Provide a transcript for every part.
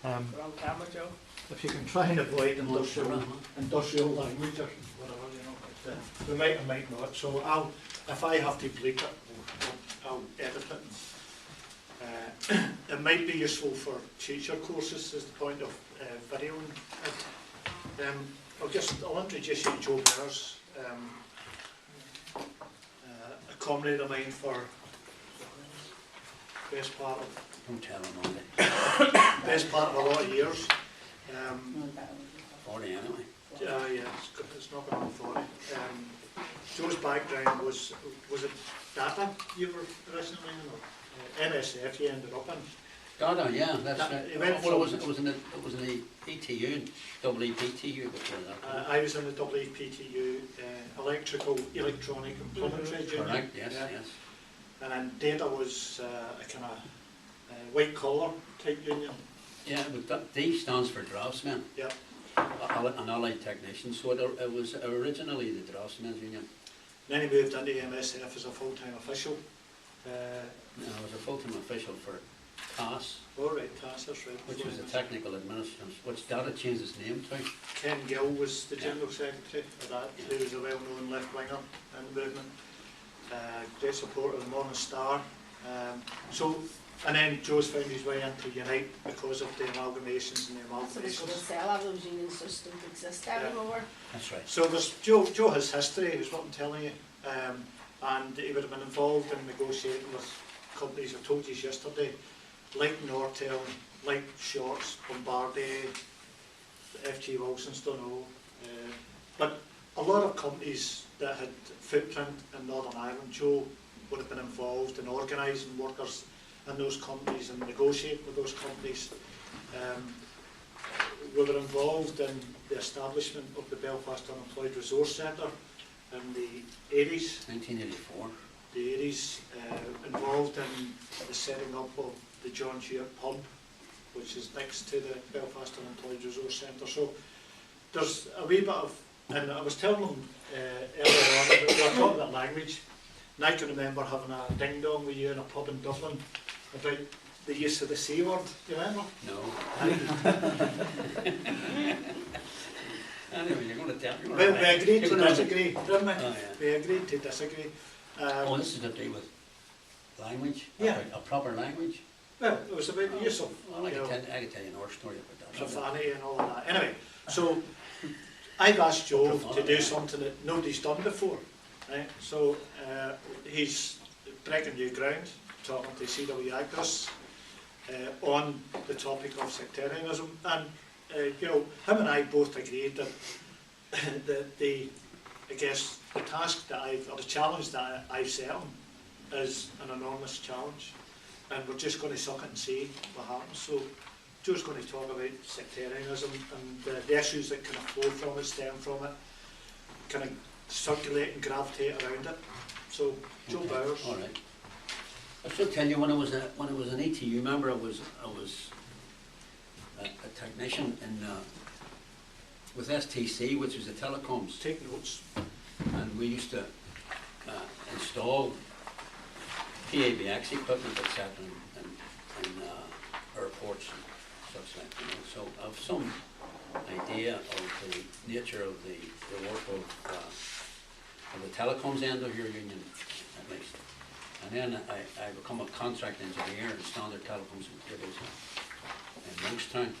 We're on camera, Joe. If you can try and avoid industrial language or whatever, you know, but, we might or might not. So if I have to bleep it, I'll edit it. It might be useful for teacher courses as the point of videoing it. I'll introduce you to Joe Bowers, a comrade of mine for best part of best part of a lot of years. 40 anyway. Yeah, it's not going on 40. Joe's background was it data you were originally in, or MSF you ended up in? Data, yeah, that's It right. Well, it was in the ETU, double EPTU before that. I was in the EPTU, electrical, electronic and plumbing trade union. Correct, yes, yeah. yes. And then data was a kind of white collar type union. Yeah, but D stands for draftsman. Yep. An allied technician, so it was originally the draftsmen's union. Then he moved into MSF as a full-time official. No, I was a full-time official for TAS. Oh right, TAS, that's right. Which was the technical administration, which Data changed its name to. Ken Gill was the general secretary of that, who was a well-known left-winger in the movement. Great supporter of the Morning Star. And then Joe's found his way into Unite because of the amalgamations and the So we should amalgamations. sell those unions just don't exist anymore. That's right. So there's Joe has history, is what I'm telling you. And he would have been involved in negotiating with companies, I told you yesterday, like Nortel, like Shorts, Bombardier, FG Wilson's done all. But a lot of companies that had footprint in Northern Ireland, Joe would have been involved in organising workers in those companies and negotiating with those companies. We were involved in the establishment of the Belfast Unemployed Resource Centre in the 80s. 1984. The 80s, involved in the setting up of the John Hewitt pub, which is next to the Belfast Unemployed Resource Centre. So there's a wee bit of, and I was telling them earlier on, we were talking about language, and I can remember having a ding-dong with you in a pub in Dublin about the use of the C word, you remember? No. Anyway, you're going to tell me. We agreed to disagree, didn't we? Oh, yeah. We agreed to disagree. This is to do with language? Yeah. A proper language? Well, it was about the use of, Well, I you can know, tell you another story about that. profanity and all of that. Anyway, so I've asked Joe to do something that nobody's done before, right? So he's breaking new ground, talking to CWU activists on the topic of sectarianism, and you know, him and I both agreed that I guess the task that or the challenge that I've set him is an enormous challenge, and we're just going to suck it and see what happens. So Joe's going to talk about sectarianism and the issues that kind of flow from it, stem from it, kind of circulate and gravitate around it. So Joe Bowers. All right. I should tell you, when I was an ETU member, I was a technician in with STC, which was the telecoms. Take notes. And we used to install PABX equipment, etc., in airports and such like. You know. So I have some idea of the nature of the work of the telecoms end of your union, at least. And then I become a contract engineer in standard telecoms and cables in Youngstown.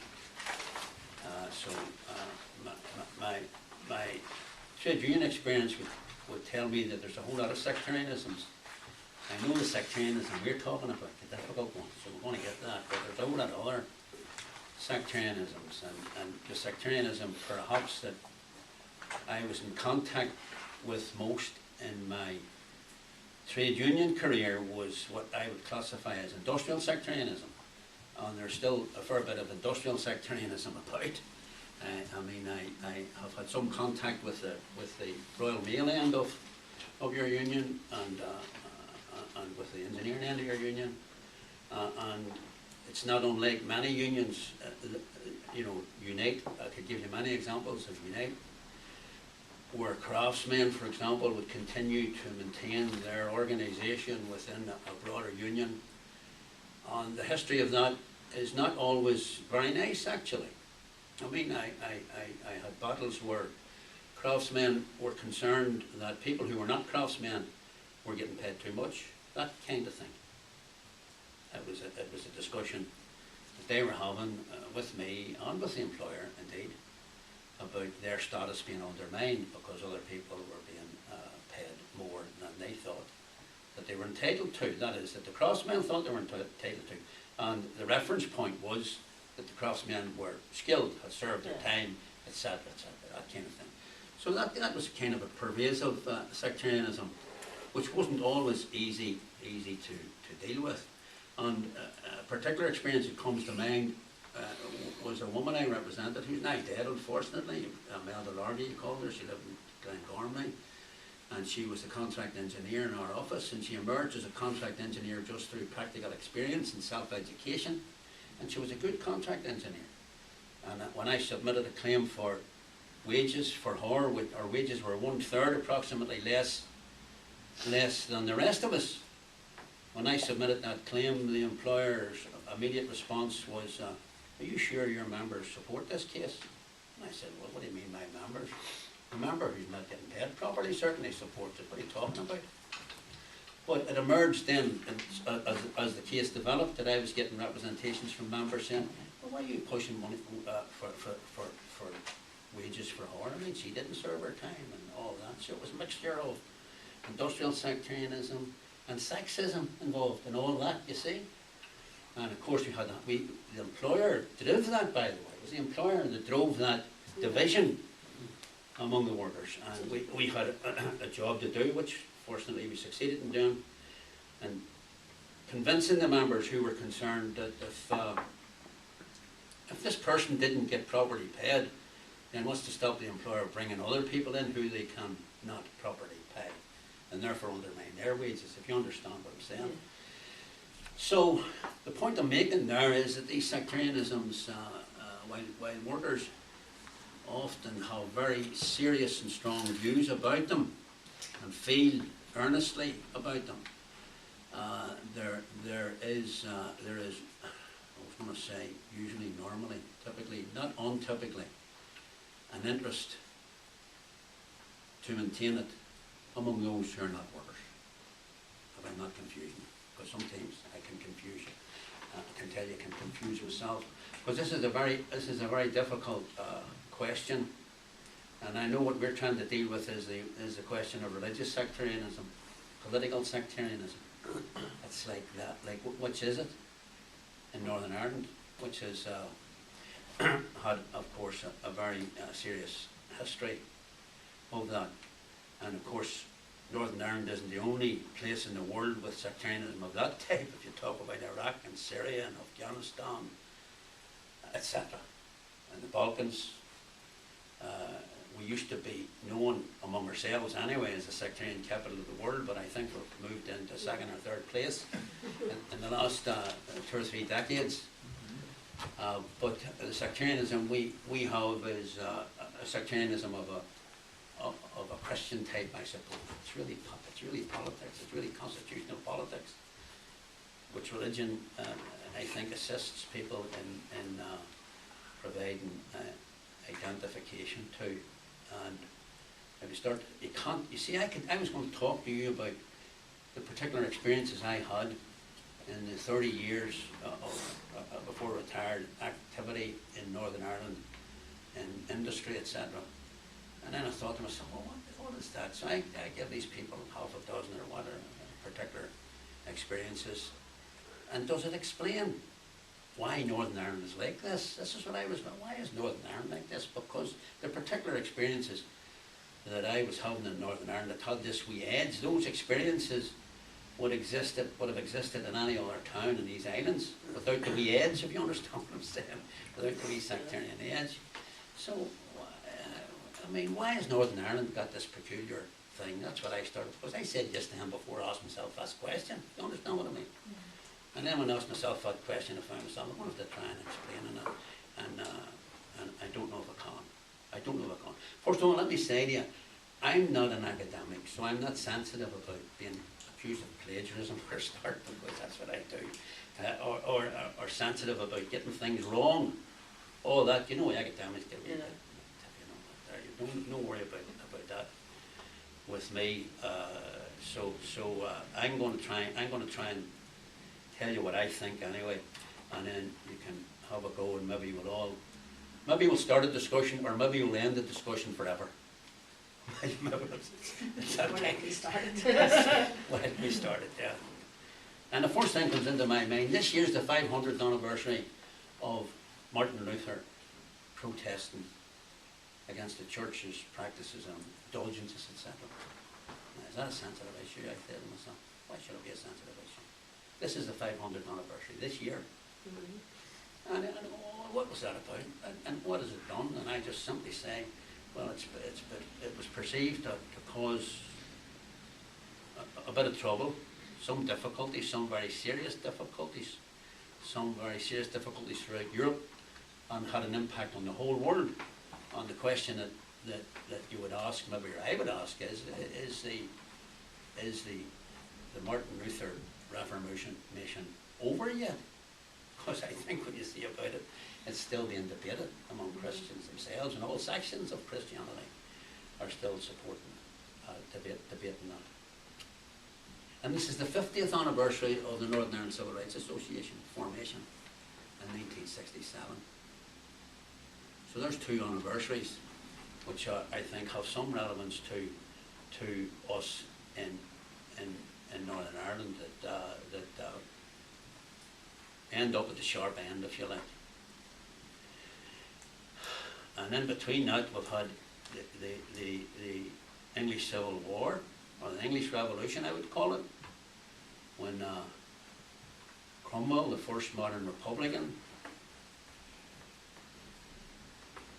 My trade union experience would tell me that there's a whole lot of sectarianisms. I know the sectarianism we're talking about, the difficult one, so we're going to get that, but there's a whole lot of other sectarianisms, and the sectarianism perhaps that I was in contact with most in my trade union career was what I would classify as industrial sectarianism, and there's still a fair bit of industrial sectarianism about. I mean, I have had some contact with the Royal Mail end of your union and with the engineering end of your union, and it's not unlike many unions. You know, Unite. I could give you many examples of Unite, where craftsmen, for example, would continue to maintain their organisation within a broader union. And the history of that is not always very nice, actually. I mean, I had battles where craftsmen were concerned that people who were not craftsmen were getting paid too much, that kind of thing. It was a discussion that they were having with me and with the employer, indeed, about their status being undermined because other people were being paid more than they thought that they were entitled to. That is, that the craftsmen thought they were entitled to. And the reference point was that the craftsmen were skilled, had served their time, etc., that kind of thing. So that was kind of a pervasive sectarianism, which wasn't always easy to deal with. And a particular experience that comes to mind was a woman I represented, who's now dead, unfortunately, Mayday, you called her. She lived in Glengormley, and she was a contract engineer in our office, and she emerged as a contract engineer just through practical experience and self-education, and she was a good contract engineer. And when I submitted a claim for wages for her, our wages were 1/3 approximately less than the rest of us. When I submitted that claim, the employer's immediate response was, are you sure your members support this case? And I said, well, what do you mean my members? A member who's not getting paid properly certainly supports it. What are you talking about? But it emerged then, as the case developed, that I was getting representations from members saying, well, why are you pushing money for wages for her? I mean, she didn't serve her time and all that. So it was a mixture of industrial sectarianism and sexism involved in all that, you see. And of course the employer drove that, by the way. It was the employer that drove that division among the workers. And we had a job to do, which fortunately we succeeded in doing, and convincing the members who were concerned that if this person didn't get properly paid, then what's to stop the employer bringing other people in who they can not properly pay, and therefore undermine their wages, if you understand what I'm saying. Yeah. So the point I'm making there is that these sectarianisms, while workers often have very serious and strong views about them and feel earnestly about them, there is, I was going to say, usually, normally, typically, not untypically, an interest to maintain it among those who are not workers. If I'm not confusing you, because sometimes I can confuse you. I can tell you I can confuse myself, because this is a very difficult question, and I know what we're trying to deal with is the question of religious sectarianism, political sectarianism. It's like that. Like, which is it in Northern Ireland, which has had, of course, a very serious history of that, and of course, Northern Ireland isn't the only place in the world with sectarianism of that type. If you talk about Iraq and Syria and Afghanistan, etc., and the Balkans, we used to be known among ourselves anyway as the sectarian capital of the world, but I think we've moved into second or third place in the last 2 or 3 decades. But the sectarianism we have is a sectarianism of a Christian type, I suppose. It's really politics. It's really constitutional politics, which religion, I think, assists people in providing identification to. And if you start, you can't. You see, I was going to talk to you about the particular experiences I had in the 30 years before retired activity in Northern Ireland, in industry, etc. And then I thought to myself, well, what is that? So I give these people half a dozen or whatever particular experiences, and does it explain why Northern Ireland is like this? This is what I was, why is Northern Ireland like this? Because the particular experiences that I was having in Northern Ireland that had this wee edge, those experiences would have existed in any other town in these islands without the wee edge, if you understand what I'm saying, without the wee sectarian edge. So, I mean, why has Northern Ireland got this peculiar thing? That's what I started, because I said just to him before I asked myself this question. You understand what I mean? And then when I asked myself that question, I found myself, I wanted to try and explain it, and I don't know if I can. I don't know if I can. First of all, let me say to you, I'm not an academic, so I'm not sensitive about being accused of plagiarism for a start, because that's what I do, or sensitive about getting things wrong. All that, you know, academics get, Yeah. you don't worry about that with me. So I'm going to try and tell you what I think anyway, and then you can have a go, and maybe we'll start a discussion, or maybe we'll end the discussion forever. It's that When time. we started. When we started, yeah. And the first thing comes into my mind, this year's the 500th anniversary of Martin Luther protesting against the church's practices and indulgences, etc. Now, is that a sensitive issue? I said to myself, why should it be a sensitive issue? This is the 500th anniversary this year. Mhm. And what was that about? And what has it done? And I just simply say, well, it was perceived to cause a bit of trouble, some difficulties, some very serious difficulties throughout Europe, and had an impact on the whole world. And the question that you would ask, maybe or I would ask, is the Martin Luther Reformation over yet? Because I think when you see about it, it's still being debated among Christians themselves, and all sections of Christianity are still supporting, debating that. And this is the 50th anniversary of the Northern Ireland Civil Rights Association formation in 1967. So there's two anniversaries, which I think have some relevance to us in Northern Ireland, that end up at the sharp end, if you like. And in between that, we've had the English Civil War, or the English Revolution, I would call it, when Cromwell, the first modern Republican,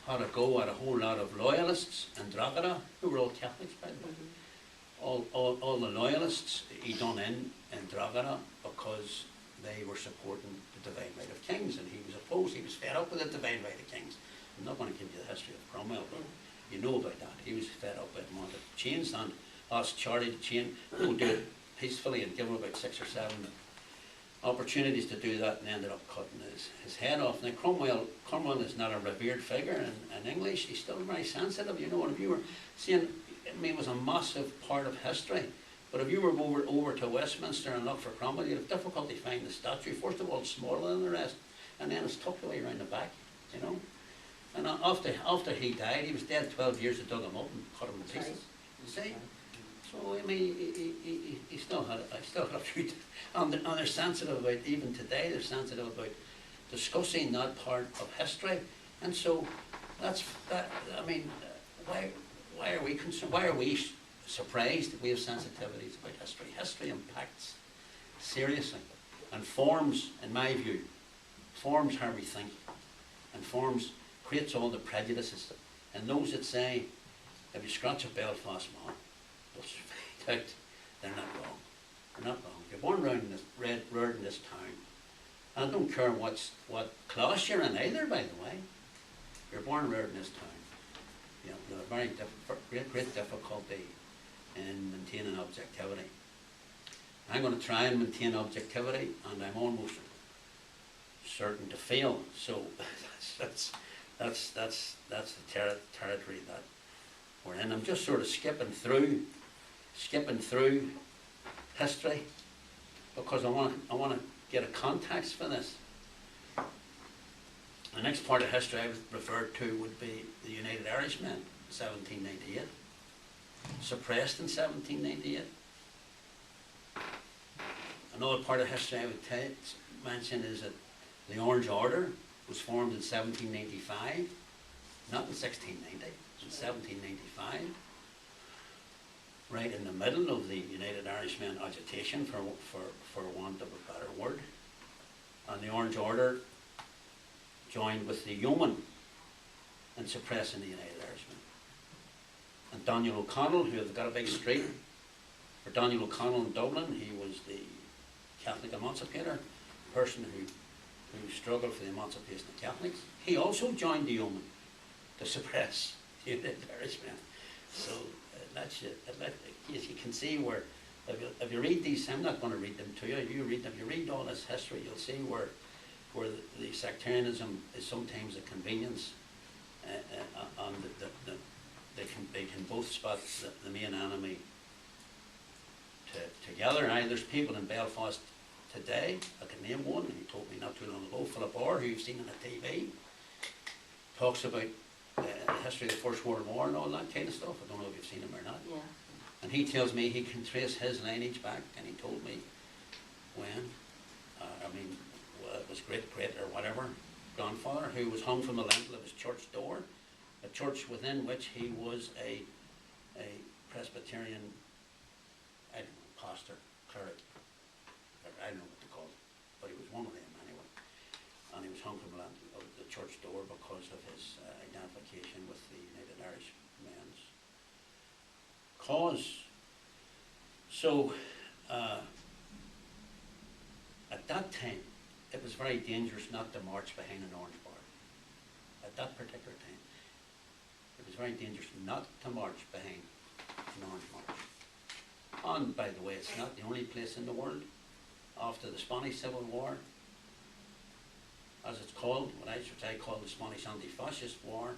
had a go at a whole lot of loyalists in Drogheda, who were all Catholics, by the way. All the loyalists he done in Drogheda because they were supporting the divine right of kings, and he was opposed. He was fed up with the divine right of kings. I'm not going to give you the history of Cromwell, but you know about that. He was fed up with it and wanted to change, and asked Charlie to change, do it peacefully, and give him about 6 or 7 opportunities to do that, and ended up cutting his head off. Now Cromwell is not a revered figure in English. He's still very sensitive, you know. And if you were seeing, I mean, it was a massive part of history. But if you were over to Westminster and looked for Cromwell, you'd have difficulty finding the statue. First of all, it's smaller than the rest, and then it's tucked away around the back, you know. And after he died, he was dead 12 years. They dug him up and cut him to pieces. You see? So I mean, he still had a few, and they're sensitive about, even today, they're sensitive about discussing that part of history. And so that's that. I mean, why are we concerned? Why are we surprised that we have sensitivities about history? History impacts seriously, and forms, in my view, forms how we think, and creates all the prejudices. And those that say, if you scratch a Belfast man, you'll find out they're not wrong. They're not wrong. You're born around in this town. And I don't care what class you're in either, by the way. You're born around in this town. You know, there's a very great difficulty in maintaining objectivity. I'm going to try and maintain objectivity, and I'm almost certain to fail. So that's the territory that we're in. I'm just sort of skipping through history, because I want to get a context for this. The next part of history I would refer to would be the United Irishmen, 1798, suppressed in 1798. Another part of history I would mention is that the Orange Order was formed in 1795, not in 1690, in 1795, right in the middle of the United Irishmen agitation, for want of a better word. And the Orange Order joined with the Yeomen in suppressing the United Irishmen. And Daniel O'Connell, who have got a big street for Daniel O'Connell in Dublin, he was the Catholic emancipator, person who struggled for the emancipation of Catholics. He also joined the Yeomen to suppress the United Irishmen. So you can see where, if you read these, I'm not going to read them to you. You read them. If you read all this history, you'll see where the sectarianism is sometimes a convenience, and they can both spot the main enemy together. Now, there's people in Belfast today, I can name one, he told me not too long ago, Philip Orr, who you've seen on the TV, talks about the history of the First World War and all that kind of stuff. I don't know if you've seen him or not. Yeah. And he tells me he can trace his lineage back, and he told me when, it was great or whatever, grandfather, who was hung from the lintel of his church door, a church within which he was a Presbyterian, I don't know, pastor, cleric, I don't know what to call it, but he was one of them anyway. And he was hung from the church door because of his identification with the United Irish Men's cause. So, at that time, it was very dangerous not to march behind an orange bar. At that particular time, it was very dangerous not to march behind an orange march. And by the way, it's not the only place in the world. After the Spanish Civil War, as it's called, which I call the Spanish Anti-Fascist War,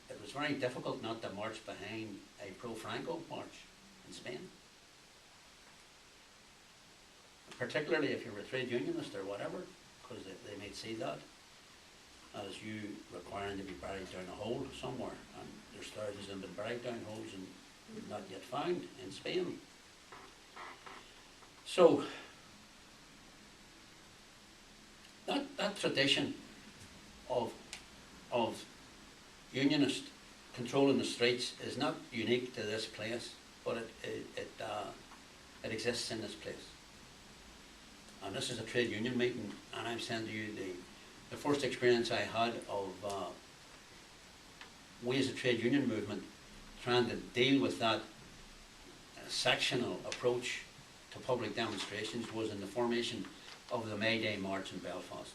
it was very difficult not to march behind a pro-Franco march in Spain. Particularly if you were a trade unionist or whatever, because they might see that as you requiring to be buried down a hole somewhere, and there's thousands that have been buried down holes and not yet found in Spain. So that tradition of unionist controlling the streets is not unique to this place, but it exists in this place. And this is a trade union meeting, and I'm saying to you the first experience I had of we as a trade union movement trying to deal with that sectional approach to public demonstrations was in the formation of the Mayday March in Belfast.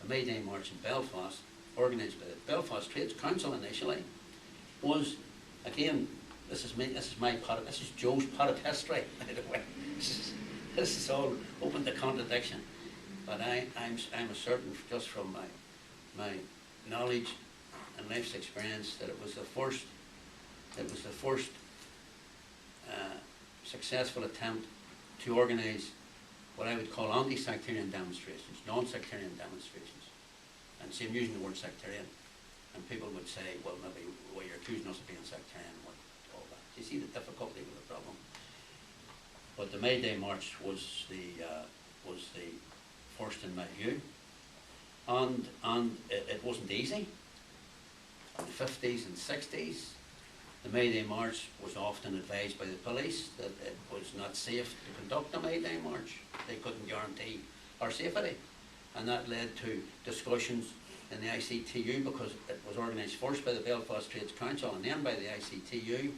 The Mayday March in Belfast, organised by the Belfast Trades Council initially, was, again, this is Joe's pot of history, by the way. This is all open to contradiction, but I'm certain, just from my knowledge and life's experience, that it was the first successful attempt to organise what I would call anti-sectarian demonstrations, non-sectarian demonstrations. And see, I'm using the word sectarian, and people would say, well, maybe you're accusing us of being sectarian, what all that. You see the difficulty with the problem. But the Mayday March was the first in my view, and it wasn't easy. In the 50s and 60s, the Mayday March was often advised by the police that it was not safe to conduct a Mayday March. They couldn't guarantee our safety, and that led to discussions in the ICTU, because it was organised first by the Belfast Trades Council and then by the ICTU.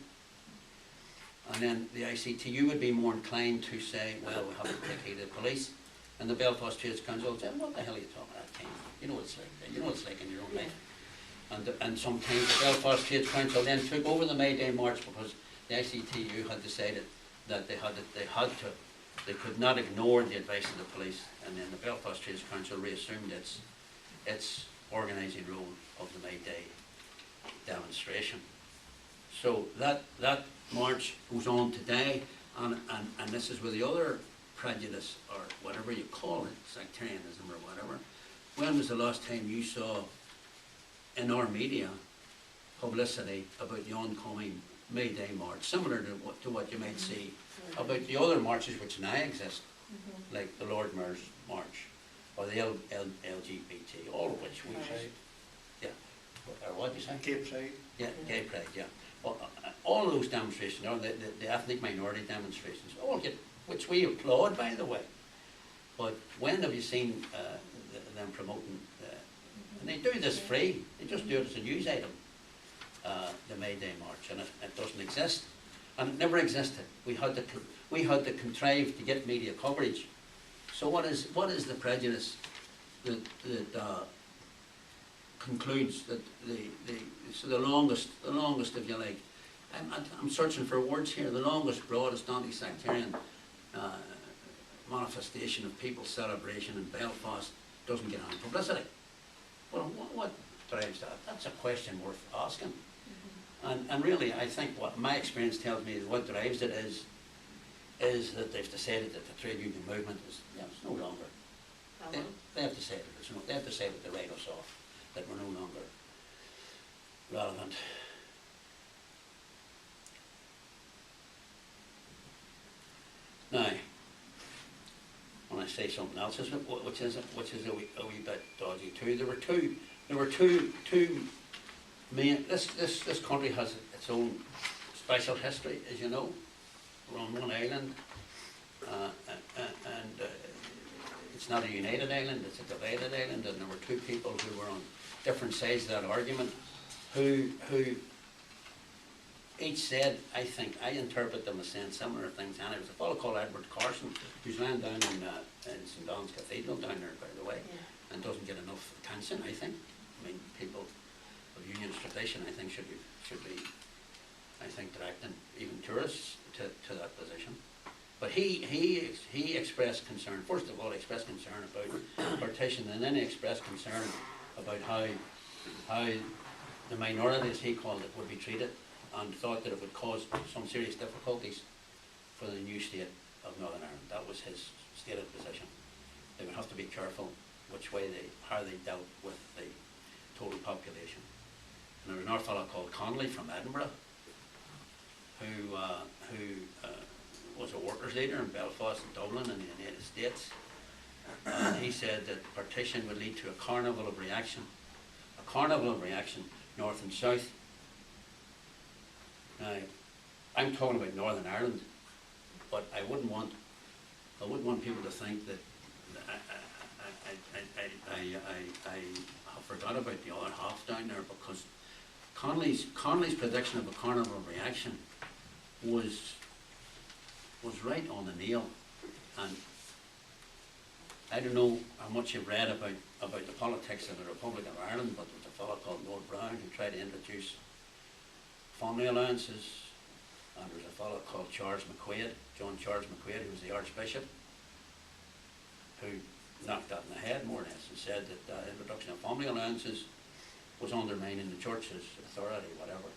And then the ICTU would be more inclined to say, well, we have to take heed of the police. And the Belfast Trades Council would say, what the hell are you talking about, King? You know what it's like. You know what it's like in your own life. And sometimes the Belfast Trades Council then took over the Mayday March, because the ICTU had decided that they could not ignore the advice of the police. And then the Belfast Trades Council reassumed its organising role of the Mayday demonstration. So that march goes on today, and this is where the other prejudice, or whatever you call it, sectarianism or whatever. When was the last time you saw in our media publicity about the oncoming Mayday March, similar to what you might see about the other marches which now exist, like the Lord Mayor's March or the LGBT, all of which we yeah, or what do you say? Gay Pride. Yeah, Gay Pride, yeah. Well, all of those demonstrations, or the ethnic minority demonstrations, all get, which we applaud, by the way. But when have you seen them promoting, and they do this free, they just do it as a news item, the Mayday March, and it doesn't exist, and it never existed. We had to contrive to get media coverage. So what is the prejudice that concludes that the longest, if you like, I'm searching for words here, the longest, broadest anti-sectarian manifestation of people's celebration in Belfast doesn't get any publicity. Well, what drives that? That's a question worth asking. And really, I think what my experience tells me is what drives it is that they've decided that the trade union movement is, it's no longer. They have decided they have decided to write us off, that we're no longer relevant. Now, when I say something else, which is a wee bit dodgy too, there were two main. This country has its own special history, as you know. We're on one island, and it's not a united island; it's a divided island. And there were two people who were on different sides of that argument, who each said, I interpret them as saying similar things. And it was a fellow called Edward Carson, who's lying down in St. Don's Cathedral down there, by the way, and doesn't get enough attention, I think. I mean, people of unionist tradition, I think, should be, I think, directing even tourists to that position. But he expressed concern. First of all, he expressed concern about partition, and then he expressed concern about how the minorities, he called it, would be treated, and thought that it would cause some serious difficulties for the new state of Northern Ireland. That was his stated position. They would have to be careful how they dealt with the total population. And there was another fellow called Connolly from Edinburgh, who was a workers' leader in Belfast and Dublin in the United States. And he said that partition would lead to a carnival of reaction, north and south. Now, I'm talking about Northern Ireland, but I wouldn't want people to think that I have forgot about the other half down there, because Connolly's prediction of a carnival reaction was right on the nail. And I don't know how much you've read about the politics of the Republic of Ireland, but there was a fellow called Lord Brown who tried to introduce family alliances, and there was a fellow called John Charles McQuaid, who was the Archbishop, who knocked that in the head, more or less, and said that the introduction of family alliances was undermining the Church's authority, whatever.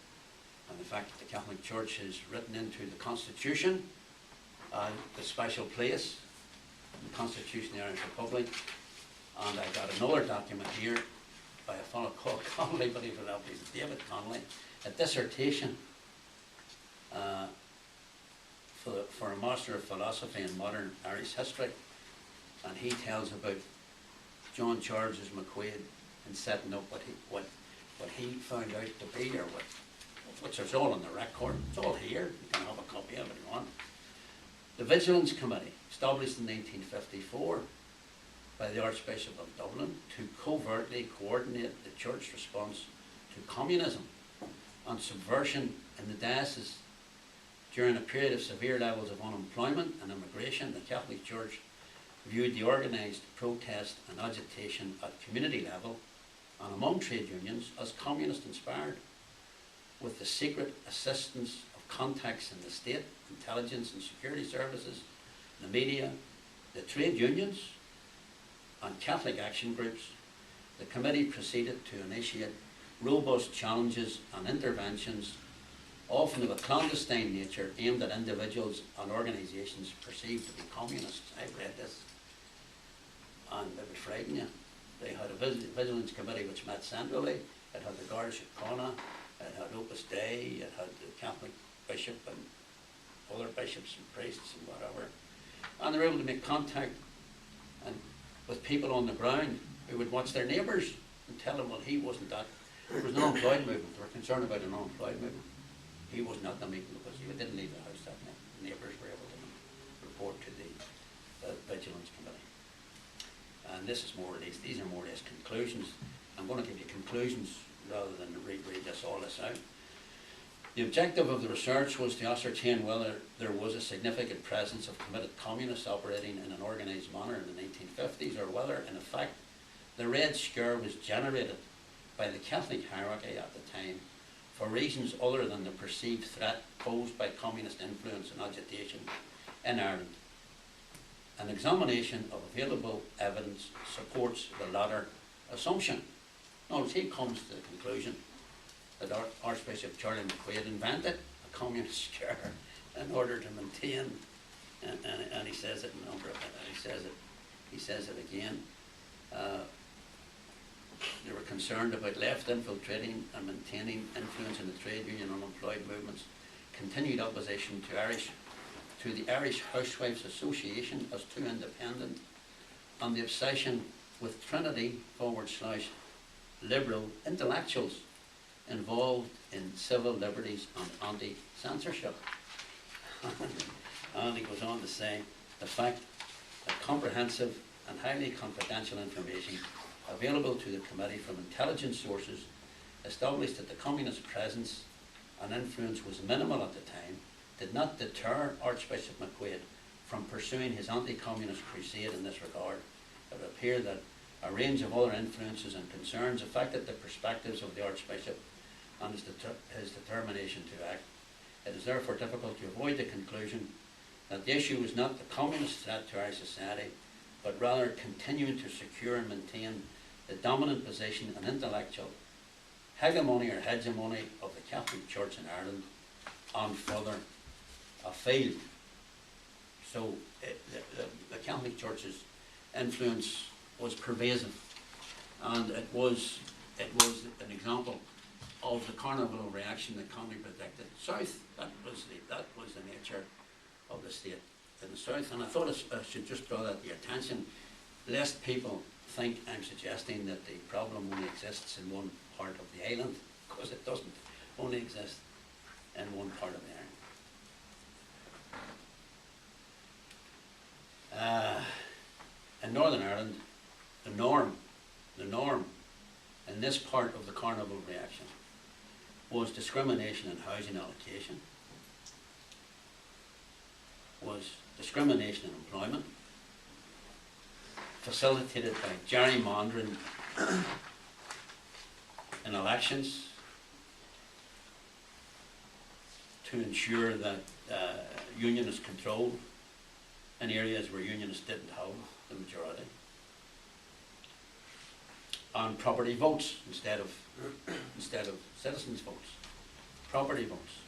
And the fact that the Catholic Church is written into the Constitution, the special place in the Constitution of the Irish Republic. And I got another document here by a fellow called Connolly, but he was obviously David Connolly, a dissertation for a Master of Philosophy in Modern Irish History. And he tells about John Charles McQuaid and setting up what he found out to be, or which is all on the record. It's all here. You can have a copy of it if you want. The Vigilance Committee, established in 1954 by the Archbishop of Dublin to covertly coordinate the Church response to communism and subversion in the diocese. During a period of severe levels of unemployment and immigration, the Catholic Church viewed the organised protest and agitation at community level and among trade unions as communist inspired. With the secret assistance of contacts in the state, intelligence and security services, the media, the trade unions and Catholic action groups, the committee proceeded to initiate robust challenges and interventions, often of a clandestine nature, aimed at individuals and organisations perceived to be communists. I've read this, and it would frighten you. They had a vigilance committee which met centrally. It had the Garda Síochána, it had Opus Dei, it had the Catholic bishop and other bishops and priests and whatever. And they were able to make contact with people on the ground who would watch their neighbours and tell them, well, he wasn't that. There was an unemployed movement. They were concerned about an unemployed movement. He wasn't at the meeting because he didn't leave the house that night. The neighbours were able to report to the Vigilance Committee. And this is more or less, these are more or less conclusions. I'm going to give you conclusions rather than read all this out. The objective of the research was to ascertain whether there was a significant presence of committed communists operating in an organised manner in the 1950s, or whether, in effect, the Red Scare was generated by the Catholic hierarchy at the time for reasons other than the perceived threat posed by communist influence and agitation in Ireland. An examination of available evidence supports the latter assumption. Notice he comes to the conclusion that Archbishop Charlie McQuaid invented a communist chair in order to maintain, and he says it in a number of, he says it again. They were concerned about left infiltrating and maintaining influence in the trade union unemployed movements, continued opposition to the Irish Housewives Association as too independent, and the obsession with Trinity / liberal intellectuals involved in civil liberties and anti-censorship. And he goes on to say, the fact that comprehensive and highly confidential information available to the committee from intelligence sources established that the communist presence and influence was minimal at the time did not deter Archbishop McQuaid from pursuing his anti-communist crusade in this regard. It would appear that a range of other influences and concerns affected the perspectives of the Archbishop and his determination to act. It is therefore difficult to avoid the conclusion that the issue was not the communist threat to Irish society, but rather continuing to secure and maintain the dominant position and intellectual hegemony or hegemony of the Catholic Church in Ireland and further afield. So the Catholic Church's influence was pervasive, and it was an example of the carnival reaction that can be predicted. South, that was the nature of the state in the South, and I thought I should just draw that to your attention, lest people think I'm suggesting that the problem only exists in one part of the island, because it doesn't only exist in one part of the island. In Northern Ireland, the norm in this part of the carnival reaction was discrimination in housing allocation, was discrimination in employment, facilitated by gerrymandering in elections to ensure that unionist control in areas where unionists didn't have the majority, and property votes instead of citizens' votes, property votes.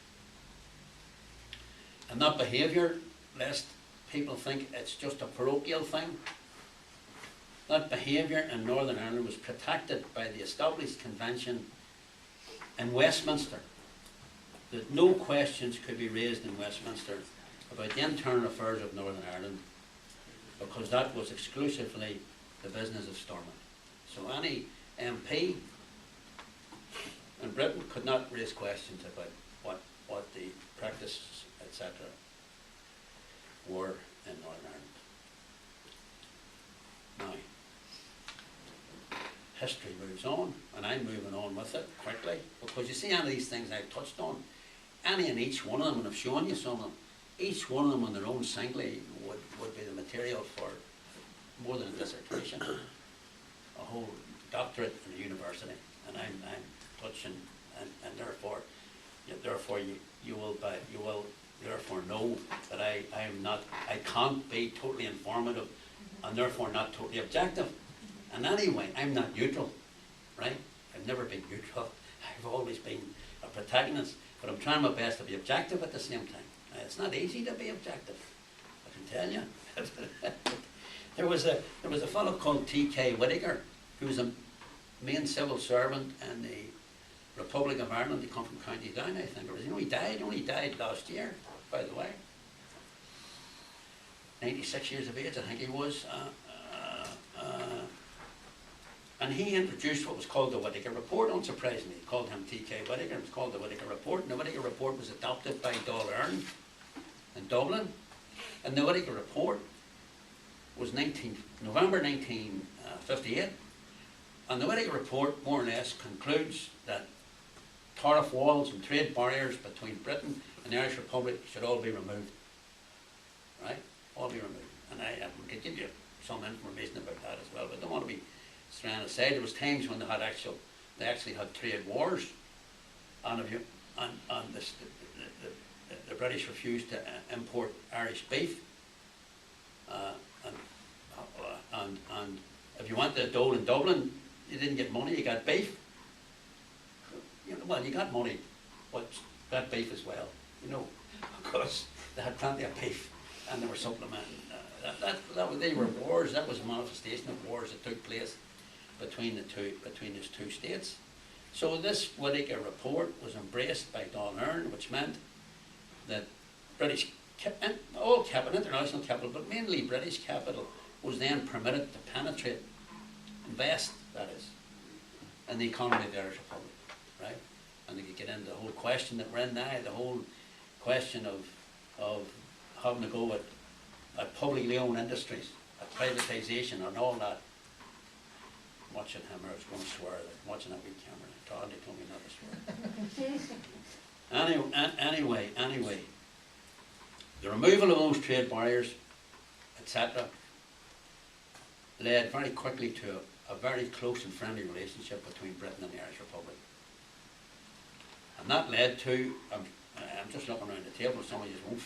And that behaviour, lest people think it's just a parochial thing, that behaviour in Northern Ireland was protected by the established convention in Westminster, that no questions could be raised in Westminster about the internal affairs of Northern Ireland, because that was exclusively the business of Stormont. So any MP in Britain could not raise questions about what the practices, etc., were in Northern Ireland. Now, history moves on, and I'm moving on with it quickly, because you see any of these things I've touched on, any and each one of them, and I've shown you some of them, each one of them on their own singly would be the material for more than a dissertation, a whole doctorate in a university, and I'm touching, and therefore you will therefore know that I can't be totally informative, and therefore not totally objective. And anyway, I'm not neutral, right? I've never been neutral. I've always been a protagonist, but I'm trying my best to be objective at the same time. It's not easy to be objective, I can tell you. There was a fellow called T.K. Whittaker, who was a main civil servant in the Republic of Ireland. He come from County Down, I think. He only died last year, by the way. 96 years of age, I think he was. And he introduced what was called the Whittaker Report, unsurprisingly. He called him T.K. Whittaker. It was called the Whittaker Report. And the Whittaker Report was adopted by Dáil Éireann in Dublin. And the Whittaker Report was November 1958. And the Whittaker Report more or less concludes that tariff walls and trade barriers between Britain and the Irish Republic should all be removed. Right? All be removed. And I could give you some information about that as well, but I don't want to be straying aside. There was times when they had actual They actually had trade wars, and if you, and this, the British refused to import Irish beef, and if you went to a dole in Dublin, you didn't get money, you got beef. You know, well, you got money, but got beef as well, you know, because they had plenty of beef and they were supplementing. They were wars. That was a manifestation of wars that took place between these two states. So this Whittaker report was embraced by Don Earn, which meant that British, all capital, international capital, but mainly British capital, was then permitted to penetrate, invest, that is, in the economy of the Irish Republic, right? And they could get into the whole question that we're in now, the whole question of having to go at publicly owned industries, at privatisation and all that. I'm watching him, I was going to swear, I'm watching that wee camera. Todd, they told me not to swear. Anyway, the removal of those trade barriers, etc., led very quickly to a very close and friendly relationship between Britain and the Irish Republic. And that led to, I'm just looking around the table, some of you won't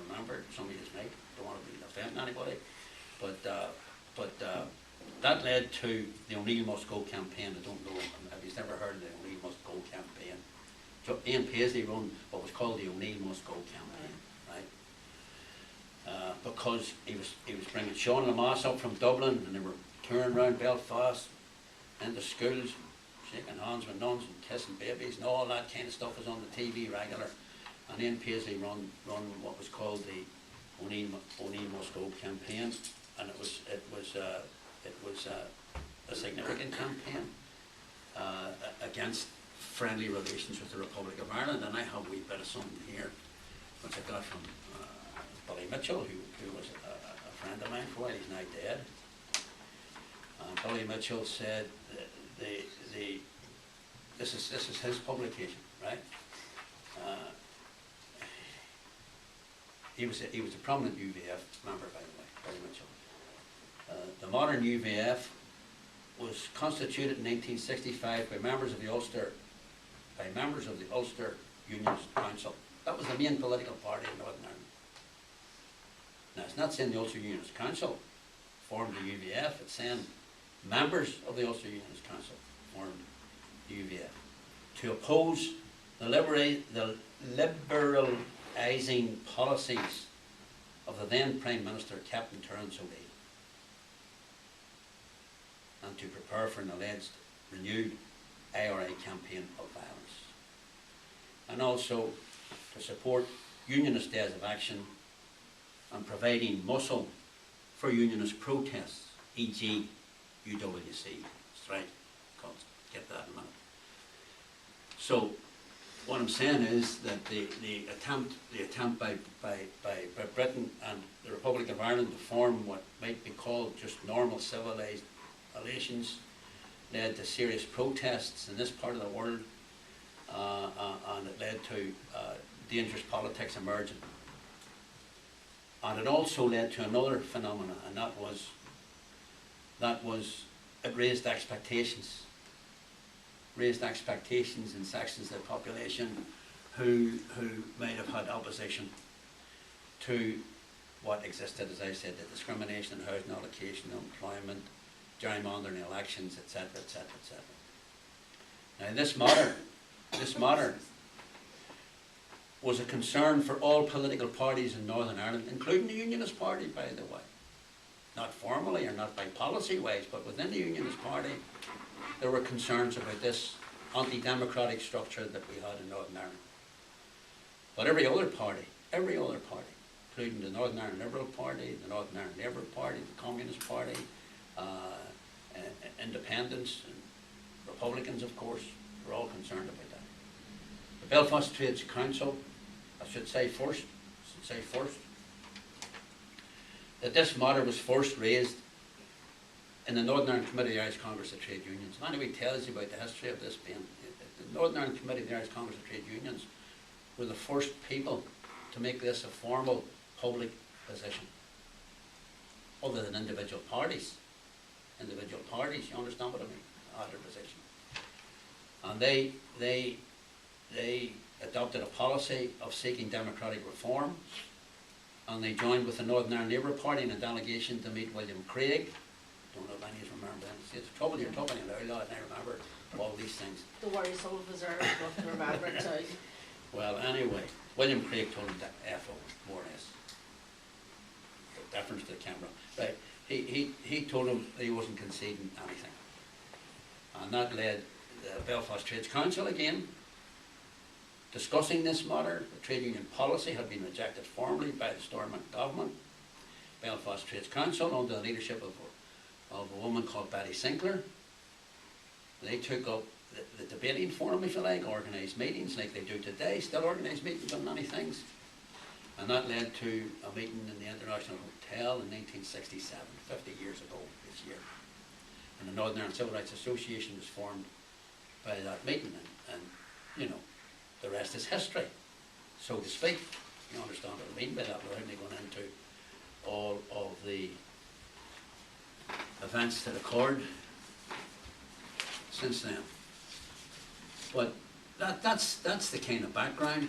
remember, some of you might, don't want to be offending anybody, but that led to the O'Neill Must Go campaign. I don't know if you've ever heard of the O'Neill Must Go campaign. So Ian Paisley run what was called the O'Neill Must Go campaign, right? Because he was bringing Sean Lamass up from Dublin, and they were touring around Belfast, into schools, shaking hands with nuns and kissing babies, and all that kind of stuff was on the TV regular. And Ian Paisley run what was called the O'Neill Must Go campaign, and it was a significant campaign against friendly relations with the Republic of Ireland. And I have a wee bit of something here, which I got from Billy Mitchell, who was a friend of mine for a while. He's now dead. Billy Mitchell said this is his publication, right? He was a prominent UVF member, by the way, Billy Mitchell. The modern UVF was constituted in 1865 by members of the Ulster Unionist Council. That was the main political party in Northern Ireland. Now, it's not saying the Ulster Unionist Council formed the UVF, it's saying members of the Ulster Unionist Council formed the UVF to oppose the liberalising policies of the then Prime Minister, Captain Terence O'Neill, and to prepare for an alleged renewed IRA campaign of violence, and also to support unionist days of action and providing muscle for unionist protests, e.g. UWC strike. Get that in mind. So what I'm saying is that the attempt by Britain and the Republic of Ireland to form what might be called just normal civilised relations led to serious protests in this part of the world, and it led to dangerous politics emerging. And it also led to another phenomenon, and that was it raised expectations in sections of the population who might have had opposition to what existed, as I said, the discrimination in housing allocation, employment, gerrymandering elections, etc., etc., etc. Now this matter was a concern for all political parties in Northern Ireland, including the Unionist Party, by the way. Not formally or not by policy ways, but within the Unionist Party, there were concerns about this anti-democratic structure that we had in Northern Ireland. But every other party, including the Northern Ireland Liberal Party, the Northern Ireland Labour Party, the Communist Party, independents, and Republicans, of course, were all concerned about that. The Belfast Trades Council, I should say first, that this matter was first raised in the Northern Ireland Committee of the Irish Congress of Trade Unions. And anyway, tells you about the history of this being, the Northern Ireland Committee of the Irish Congress of Trade Unions were the first people to make this a formal public position, other than individual parties. You understand what I mean? Had their position. And they adopted a policy of seeking democratic reform, and they joined with the Northern Ireland Labour Party in a delegation to meet William Craig. Don't know if any of you remember that. See, it's the trouble, you're talking about a lot, and I remember all these things. Don't worry, some of us are enough to remember it too. Well, anyway, William Craig told him to F-O, more or less. The difference to the camera. Right, he told him that he wasn't conceding anything. And that led the Belfast Trades Council again, discussing this matter. The trade union policy had been rejected formally by the Stormont government. Belfast Trades Council, under the leadership of a woman called Betty Sinclair, they took up the debating forum, if you like, organised meetings like they do today, still organise meetings on many things. And that led to a meeting in the International Hotel in 1967, 50 years ago this year. And the Northern Ireland Civil Rights Association was formed by that meeting, and you know, the rest is history, so to speak. You understand what I mean by that, without me going into all of the events that occurred since then. But that's the kind of background.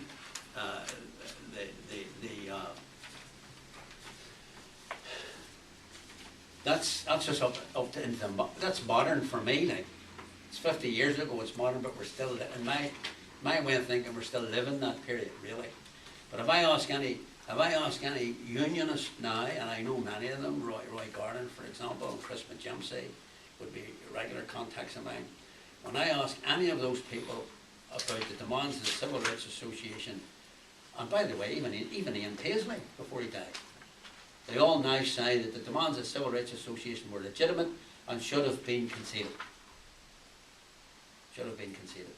That's just up to into the, that's modern for me. Like, it's 50 years ago. It's modern, but we're still in my way of thinking. We're still living that period, really. But if I ask any unionist now, and I know many of them, Roy Garland, for example, and Chris McGimsey would be regular contacts of mine. When I ask any of those people about the demands of the Civil Rights Association, and by the way, even Ian Paisley, before he died, they all now say that the demands of the Civil Rights Association were legitimate and should have been conceded. Should have been conceded.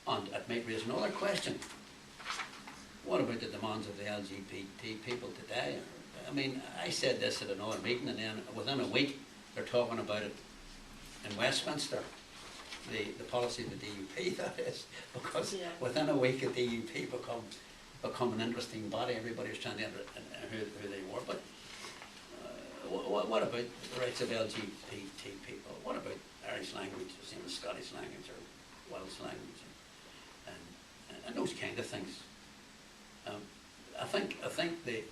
And it might raise another question. What about the demands of the LGBT people today? I mean, I said this at another meeting, and then within a week they're talking about it in Westminster, the policy of the DUP, that is, because within a week the DUP become an interesting body. Everybody's trying to enter who they were. But what about the rights of LGBT people? What about Irish language, the same as Scottish language or Welsh language, and those kind of things? I think the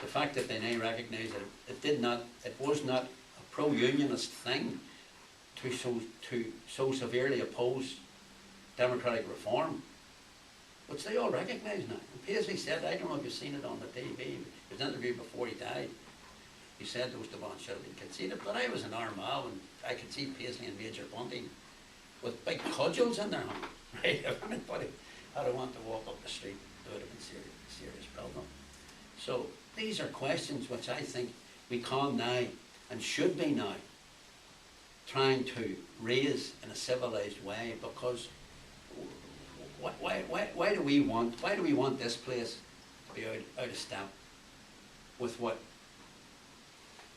fact that they now recognise that it was not a pro-unionist thing to so severely oppose democratic reform, which they all recognise now. And Paisley said, I don't know if you've seen it on the TV, it was an interview before he died. He said those demands should have been conceded, but I was in Armagh and I could see Paisley and Major Bunting with big cudgels in their hand. Right? If anybody had want to walk up the street, it would have been serious problem. So these are questions which I think we can now and should be now trying to raise in a civilised way, because why do we want this place to be out of step with what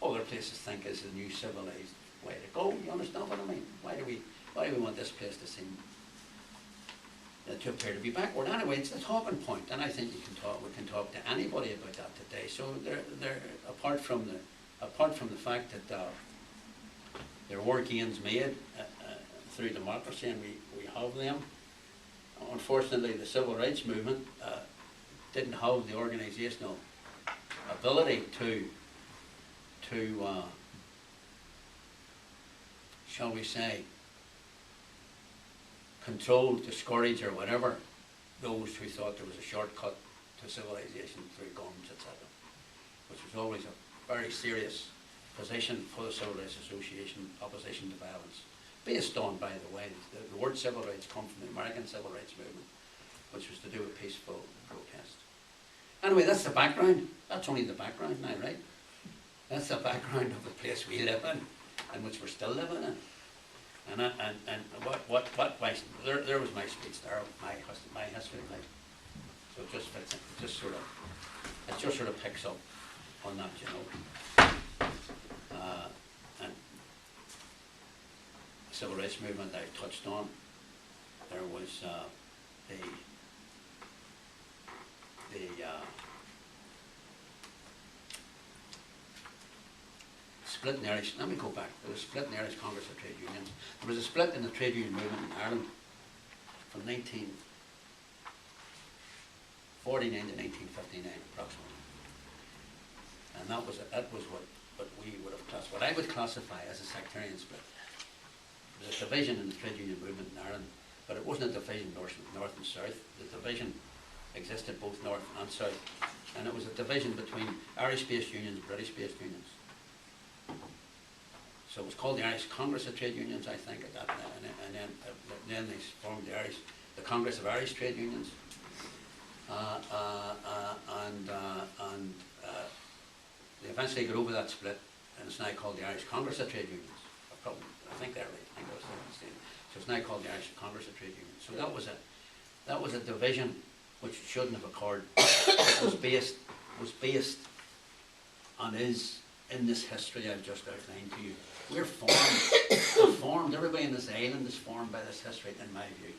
other places think is the new civilised way to go? You understand what I mean? Why do we want this place to seem to appear to be backward? Anyway, it's the talking point, and I think we can talk to anybody about that today. So there apart from the fact that there were gains made through democracy, and we have them. Unfortunately, the civil rights movement didn't have the organisational ability to shall we say, control, discourage, or whatever those who thought there was a shortcut to civilization through guns, etc., which was always a very serious position for the Civil Rights Association, opposition to violence, based on, by the way, the word civil rights come from the American Civil Rights Movement, which was to do with peaceful protest. Anyway, that's the background. That's only the background now, right? That's the background of the place we live in, and which we're still living in. And there was my speech there, my history, like. So it just fits in, it just sort of picks up on that, you know. And the civil rights movement I touched on, there was the split in the Irish, let me go back, there was a split in the Irish Congress of Trade Unions. There was a split in the trade union movement in Ireland from 1949 to 1959 approximately. And that was what we would have classified, what I would classify as a sectarian split. There was a division in the trade union movement in Ireland, but it wasn't a division north and south. The division existed both north and south, and it was a division between Irish-based unions and British-based unions. So it was called the Irish Congress of Trade Unions, I think, at that time, and then they formed the Congress of Irish Trade Unions, they eventually got over that split, and it's now called the Irish Congress of Trade Unions. I think they're right. I think that's the same. So it's now called the Irish Congress of Trade Unions. So that was a division which shouldn't have occurred. It was based on is in this history I've just outlined to you. We're formed, everybody in this island is formed by this history, in my view.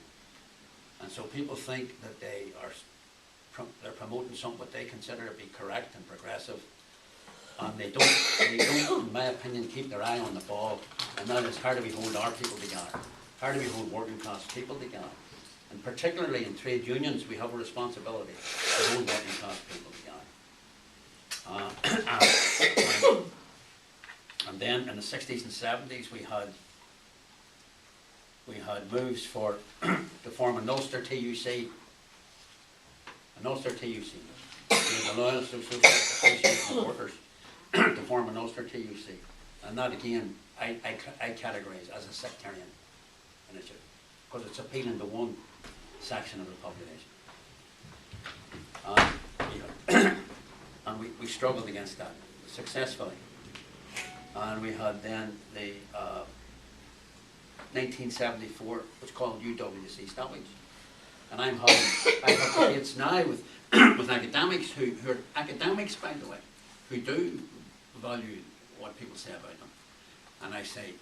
And so people think that they're promoting something what they consider to be correct and progressive, and they don't, in my opinion, keep their eye on the ball, and that is how do we hold our people together? How do we hold working class people together? And particularly in trade unions, we have a responsibility to hold working class people together. And then in the 60s and 70s, we had moves to form an Ulster TUC. An Ulster TUC. The Loyal Association of Workers to form an Ulster TUC. And that again, I categorise as a sectarian initiative, because it's appealing to one section of the population. And we struggled against that successfully. And we had then the 1974, what's called UWC stoppage. And I have debates now with academics who are academics, by the way, who do value what people say about them. And I say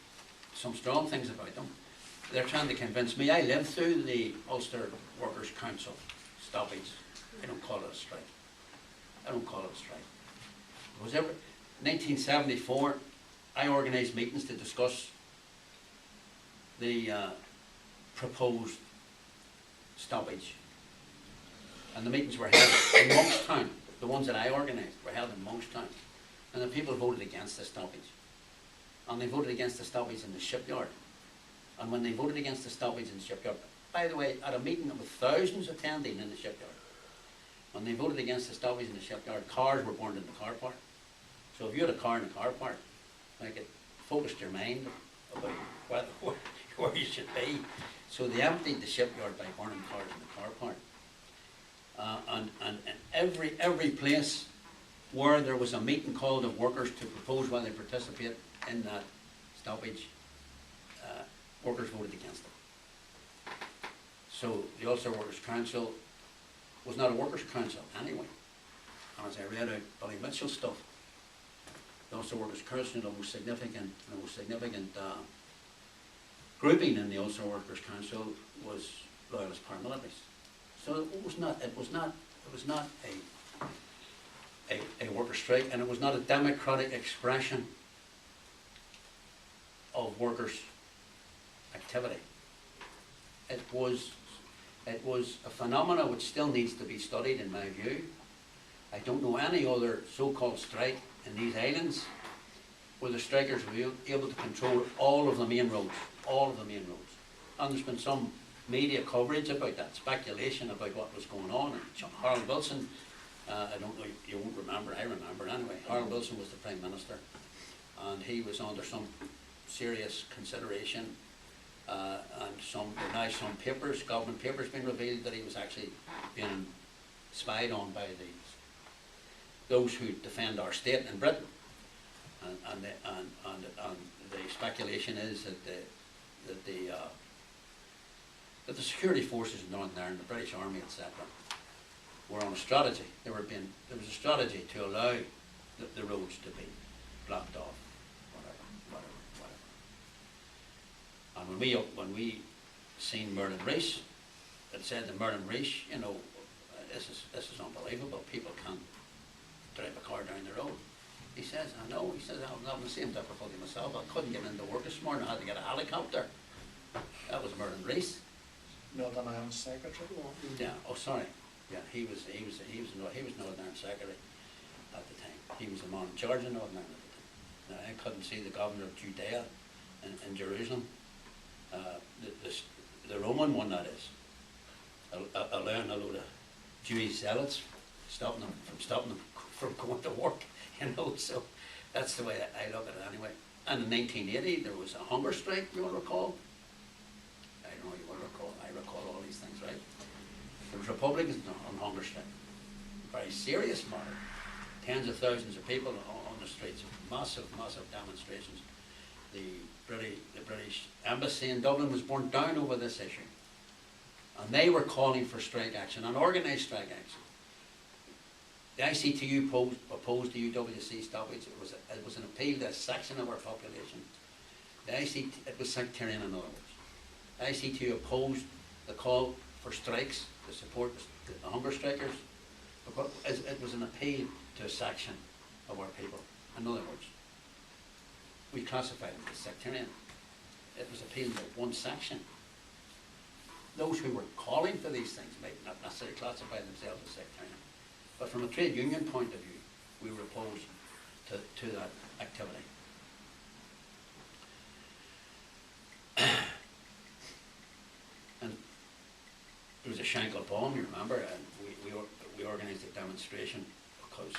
some strong things about them. They're trying to convince me. I lived through the Ulster Workers' Council stoppage. I don't call it a strike. I don't call it a strike. It was 1974, I organised meetings to discuss the proposed stoppage. And the meetings were held in Monkstown. The ones that I organised were held in Monkstown. And the people voted against the stoppage. And they voted against the stoppage in the shipyard. And when they voted against the stoppage in the shipyard, by the way, at a meeting with thousands attending in the shipyard, when they voted against the stoppage in the shipyard, cars were burned in the car park. So if you had a car in the car park, like it focused your mind about where you should be. So they emptied the shipyard by burning cars in the car park. And every place where there was a meeting called of workers to propose whether they participate in that stoppage, workers voted against it. So the Ulster Workers' Council was not a workers' council anyway. And as I read out Billy Mitchell's stuff, the Ulster Workers' Council, the most significant grouping in the Ulster Workers' Council was loyalist paramilitaries. So it was not a worker strike, and it was not a democratic expression of workers' activity. It was a phenomena which still needs to be studied, in my view. I don't know any other so-called strike in these islands where the strikers were able to control all of the main roads, And there's been some media coverage about that, speculation about what was going on. And Harold Wilson, I don't know, you won't remember, I remember anyway. Harold Wilson was the Prime Minister, and he was under some serious consideration, and now some papers, government papers, being revealed that he was actually being spied on by those who defend our state in Britain, and the speculation is that the security forces in Northern Ireland, the British Army, etc., were on a strategy. There was a strategy to allow the roads to be blocked off, whatever. And when we seen Merlin Rees, it said to Merlin Rees, you know, this is unbelievable. People can't drive a car down the road. He says, I know, he says, I'm having the same difficulty myself. I couldn't get into work this morning, I had to get a helicopter. That was Merlin Reese. Northern Ireland Secretary. Yeah, oh, sorry. Yeah, he was Northern Ireland Secretary at the time. He was the man in charge of Northern Ireland at the time. Now, I couldn't see the governor of Judea in Jerusalem. The Roman one, that is. Allowing a load of Jewish zealots, stopping them from going to work, so that's the way I look at it anyway. And in 1980 there was a hunger strike, you will recall. I don't know, you will recall, I recall all these things, right? There was Republicans on hunger strike. Very serious matter. Tens of thousands of people on the streets, massive demonstrations. The British embassy in Dublin was burnt down over this issue. And they were calling for strike action, an organised strike action. The ICTU opposed the UWC stoppage. It was an appeal to a section of our population. It was sectarian, in other words. The ICTU opposed the call for strikes to support the hunger strikers, because it was an appeal to a section of our people. In other words, we classified it as sectarian. It was appealing to one section. Those who were calling for these things might not necessarily classify themselves as sectarian. But from a trade union point of view, we were opposed to that activity. And there was a Shankill bomb, you remember, and we organised a demonstration because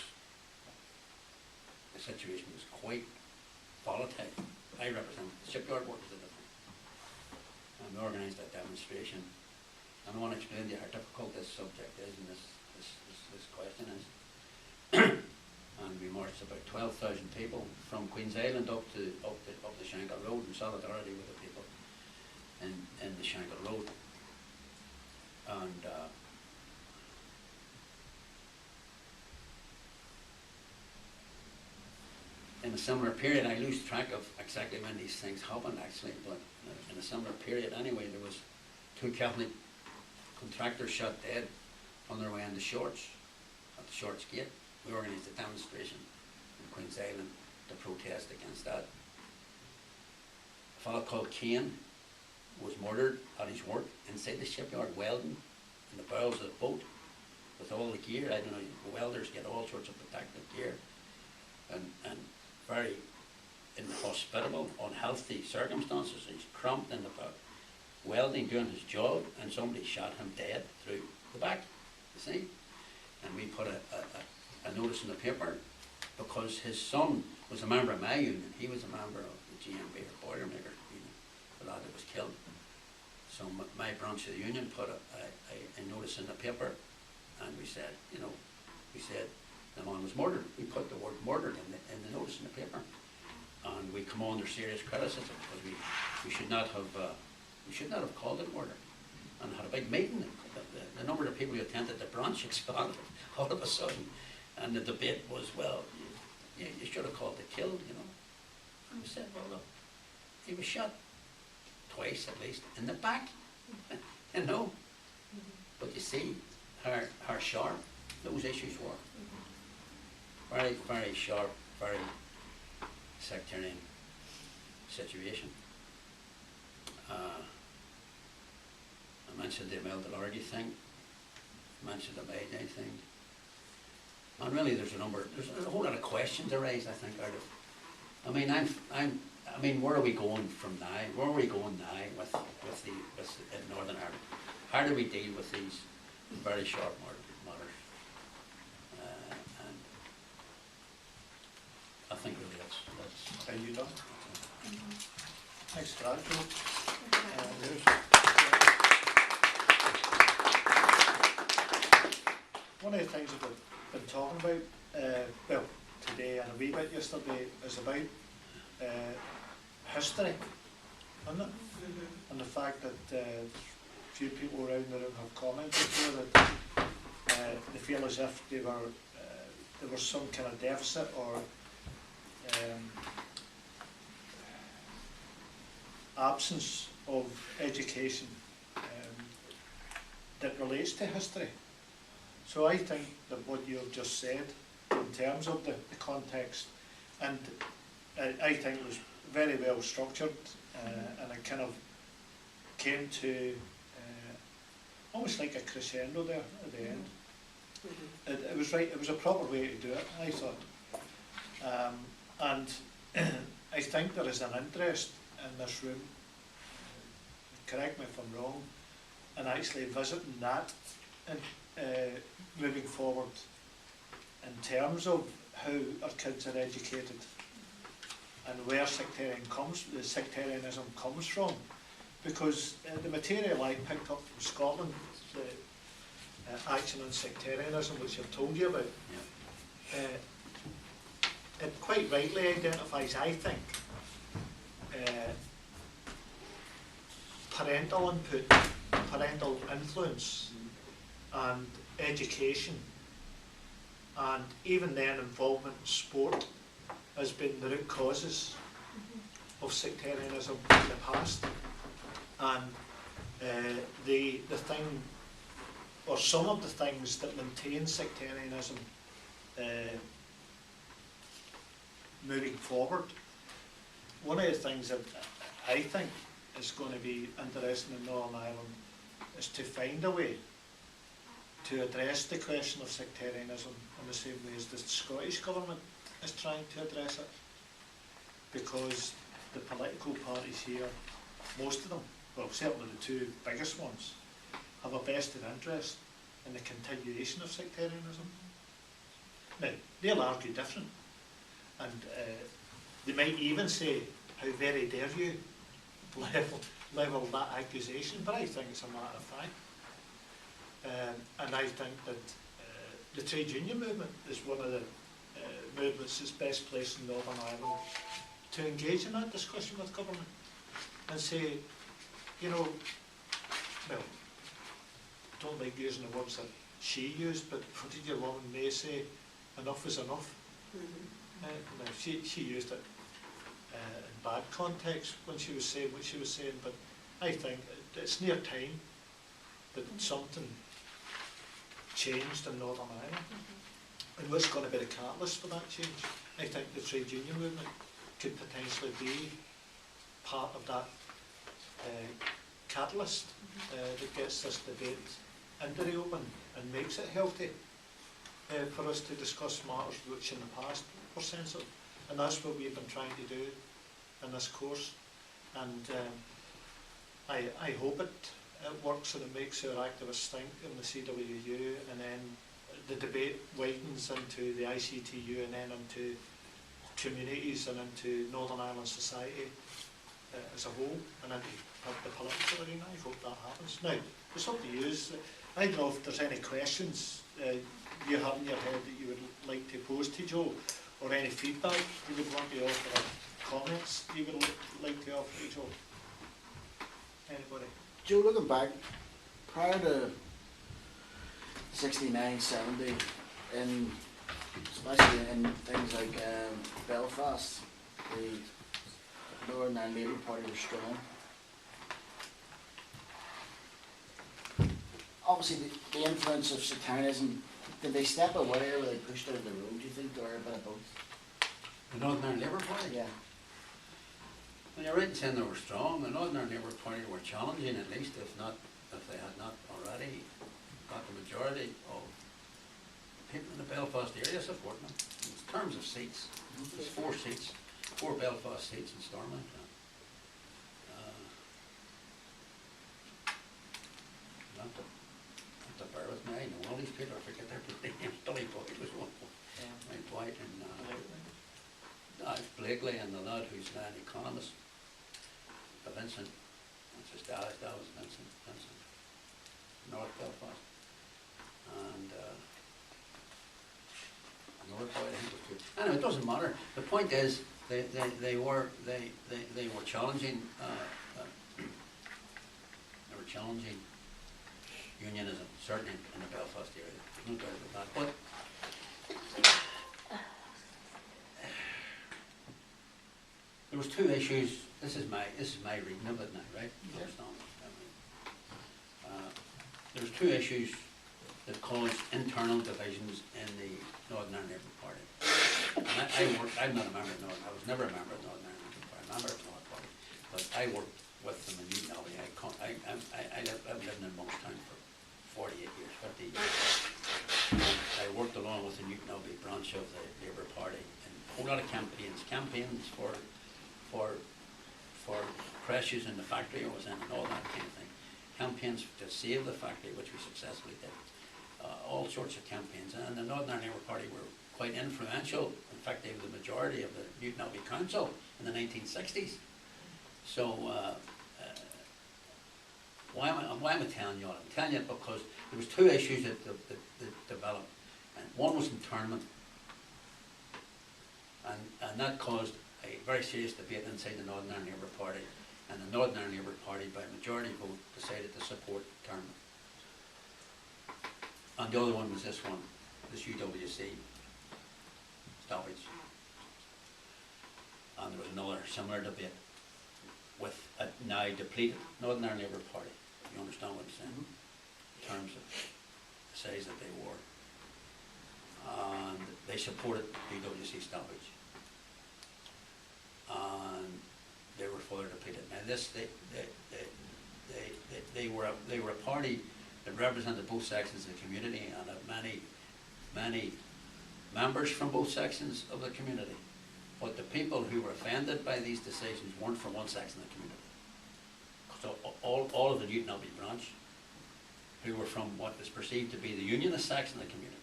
the situation was quite volatile. I represent the shipyard workers at the time. And we organised that demonstration. And I want to explain to you how difficult this subject is and this question is. And we marched about 12,000 people from Queen's Island up the Shankill Road in solidarity with the people in the Shankill Road. And in a similar period, I lose track of exactly when these things happened actually, but in a similar period anyway, there was 2 Catholic contractors shot dead on their way into Shorts, at the Shorts Gate. We organised a demonstration in Queen's Island to protest against that. A fellow called Kane was murdered at his work inside the shipyard, welding in the bows of the boat with all the gear. I don't know, the welders get all sorts of protective gear, and very inhospitable, unhealthy circumstances. He's cramped in the boat, welding, doing his job, and somebody shot him dead through the back, you see. And we put a notice in the paper because his son was a member of my union. He was a member of the GMB, or Boilermaker Union, the lad that was killed. So my branch of the union put a notice in the paper, and we said, the man was murdered. We put the word murdered in the notice in the paper, and we come under serious criticism because we should not have called it murder, and had a big meeting. The number of people who attended the branch expanded all of a sudden, and the debate was, well, you should have called it killed, And we said, well, look, he was shot twice at least in the back, But you see how sharp those issues were. Very, very sharp, very sectarian situation. I mentioned the Gibb-Largs thing, I mentioned the Mayday thing, and really there's a whole lot of questions arise, I think, out of. I mean, where are we going from now? Where are we going now with in Northern Ireland? How do we deal with these very sharp matters? And I think really that's. Are you done? Thanks for that, Joe. One of the things that we've been talking about, today and a wee bit yesterday, is about history, isn't it? And the fact that a few people around the room have commented here that they feel as if there was some kind of deficit or absence of education that relates to history. So I think that what you have just said, in terms of the context, and I think it was very well structured, and it kind of came to almost like a crescendo there at the end. It was right, it was a proper way to do it, I thought. And I think there is an interest in this room, correct me if I'm wrong, in actually visiting that and moving forward in terms of how our kids are educated and where sectarianism comes from. Because the material I picked up from Scotland, the action on sectarianism, which I've told you about, it quite rightly identifies, I think, parental input, parental influence, and education, and even then involvement in sport has been the root causes of sectarianism in the past. And the thing, or some of the things that maintain sectarianism moving forward, one of the things that I think is going to be interesting in Northern Ireland is to find a way to address the question of sectarianism in the same way as the Scottish government is trying to address it. Because the political parties here, most of them, well, certainly the two biggest ones, have a vested interest in the continuation of sectarianism. Now, they'll argue different, and they might even say, how very dare you level that accusation, but I think it's a matter of fact. And I think that the trade union movement is one of the movements that's best placed in Northern Ireland to engage in that discussion with government and say, you know, well, don't like using the words that she used, but what did your woman May say? Enough is enough. No, she used it in bad context when she was saying what she was saying, but I think it's near time that something changed in Northern Ireland. And what's going to be the catalyst for that change? I think the trade union movement could potentially be part of that catalyst that gets this debate into the open and makes it healthy for us to discuss matters which in the past were sensitive. And that's what we've been trying to do in this course. And I hope it works and it makes our activists think in the CWU, and then the debate widens into the ICTU and then into communities and into Northern Ireland society as a whole, and into the political arena. I hope that happens. Now, it's up to you. I don't know if there's any questions you have in your head that you would like to pose to Joe, or any feedback you would want to offer, or comments you would like to offer to Joe. Anybody? Joe, looking back, prior to 69, 70, especially in things like Belfast, the Northern Ireland Labour Party was strong. Obviously, the influence of sectarianism, did they step away or were they pushed out of the road, do you think, or a bit of both? The Northern Ireland Labour Party? Yeah. Well, you're right in saying they were strong. The Northern Ireland Labour Party were challenging, at least, if they had not already got the majority of people in the Belfast area supporting them. In terms of seats, there's 4 seats, 4 Belfast seats in Stormont. Not to bear with me, I know all these people, I forget their names. Dolly Boyd was one. My Boyd and Blakely, and the lad who's now an economist, Vincent. That's his dad. His dad was Vincent, North Belfast, and another boy, I think, was good. Anyway, it doesn't matter. The point is, they were challenging. They were challenging unionism, certainly in the Belfast area. No doubt about that. But there was 2 issues. This is my reading of it now, right? Yes. There was 2 issues that caused internal divisions in the Northern Ireland Labour Party. I'm not a member of Northern, I was never a member of Northern Ireland Labour Party, member of North Party, but I worked with them in Newton Abbey. I've lived in Monkstown for 48 years, 50 years. I worked along with the Newton Abbey branch of the Labour Party, and a whole lot of campaigns for crashes in the factory I was in and all that kind of thing. Campaigns to save the factory, which we successfully did. All sorts of campaigns, and the Northern Ireland Labour Party were quite influential. In fact, they were the majority of the Newton Abbey Council in the 1960s. So why am I telling you all? I'm telling you it because there was two issues that developed, and one was internment, and that caused a very serious debate inside the Northern Ireland Labour Party, and the Northern Ireland Labour Party by majority vote decided to support internment. And the other one was this UWC stoppage. And there was another similar debate with a now depleted Northern Ireland Labour Party. You understand what I'm saying? In terms of the size that they were. And they supported UWC stoppage. And they were further depleted. Now they were a party that represented both sections of the community and had many members from both sections of the community. But the people who were offended by these decisions weren't from one section of the community. So all of the Newton Abbey branch, who were from what was perceived to be the unionist section of the community,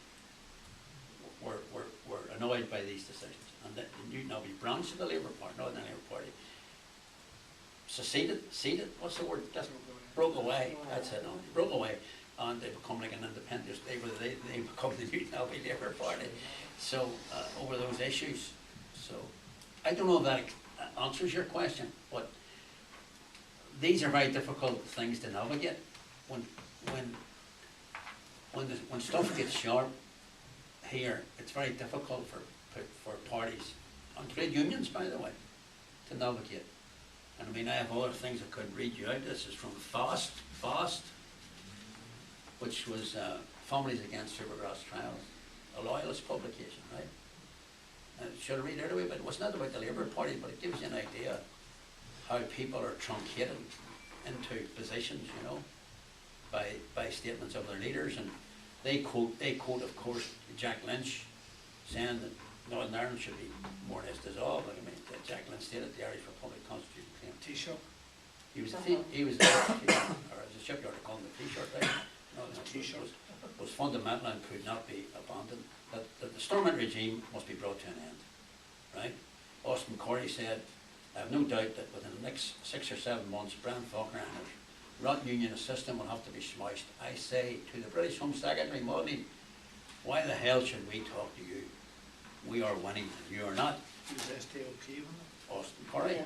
were annoyed by these decisions. And the Newton Abbey branch of the Labour Party, Northern Labour Party, seceded, what's the word? Just broke away. That's it. No, they broke away, and they become like an independent. They become the Newton Abbey Labour Party. So over those issues. So I don't know if that answers your question, but these are very difficult things to navigate. When stuff gets sharp here, it's very difficult for parties and trade unions, by the way, to navigate. And I mean, I have other things I couldn't read you out. This is from FAST, which was Families Against Supergrass Trials, a loyalist publication, right? Should I read it away? But it was not about the Labour Party, but it gives you an idea how people are truncated into positions, you know, by statements of their leaders. And they quote, of course, Jack Lynch saying that Northern Ireland should be more or less dissolved. Like, I mean, Jack Lynch stated the Irish Republic Constitution claimed T-shirt. He was or as a shipyard to call him the T-shirt, right? No, T-shirt was fundamental and could not be abandoned. That the Stormont regime must be brought to an end, right? Austin Corey said, I have no doubt that within the next 6 or 7 months, Brian Faulkner and his rotten unionist system will have to be smashed. I say to the British Home Secretary, Maudley, why the hell should we talk to you? We are winning and you are not. He was STLP, Austin Corey, Yeah,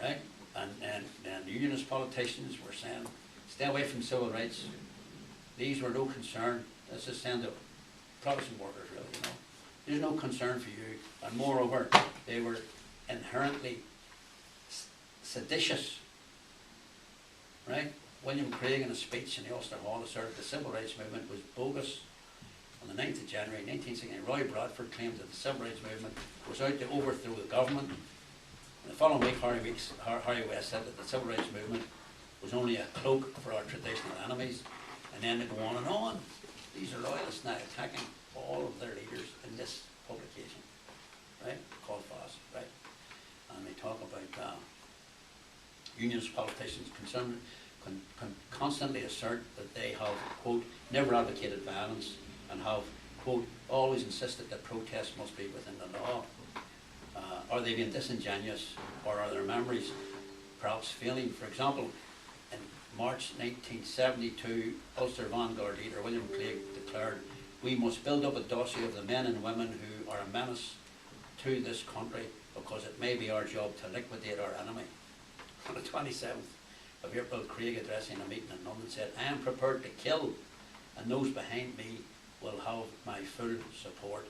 correct. right? And unionist politicians were saying, stay away from civil rights. These were no concern. This is saying to Protestant workers, really, you know. There's no concern for you. And moreover, they were inherently seditious, right? William Craig in a speech in the Ulster Hall asserted the civil rights movement was bogus. On the 9th of January 1969, Roy Bradford claimed that the civil rights movement was out to overthrow the government. And the following week, Harry West said that the civil rights movement was only a cloak for our traditional enemies. And then they go on and on. These are loyalists now attacking all of their leaders in this publication, right? Called FAST, right? And they talk about unionist politicians constantly assert that they have, quote, never advocated violence and have, quote, always insisted that protests must be within the law. Are they being disingenuous, or are their memories perhaps failing? For example, in March 1972, Ulster Vanguard leader William Craig declared, we must build up a dossier of the men and women who are a menace to this country because it may be our job to liquidate our enemy. On the 27th of April, Craig, addressing a meeting in London, said, I am prepared to kill, and those behind me will have my full support.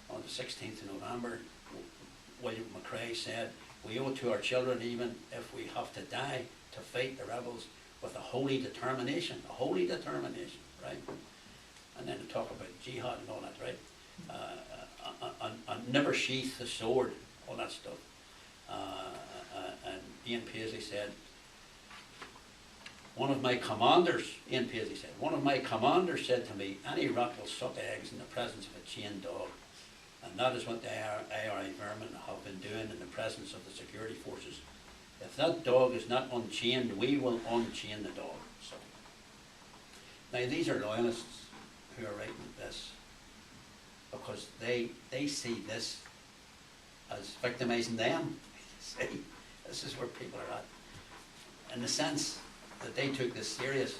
On the 16th of November, William McCrae said, we owe it to our children, even if we have to die, to fight the rebels with a holy determination, right? And then to talk about jihad and all that, right? And never sheath the sword, all that stuff. And Ian Paisley said, one of my commanders said to me, any rat will suck eggs in the presence of a chained dog. And that is what the IRA vermin have been doing in the presence of the security forces. If that dog is not unchained, we will unchain the dog. So, now these are loyalists who are writing this because they see this as victimising them. See, this is where people are at. In the sense that they took this serious,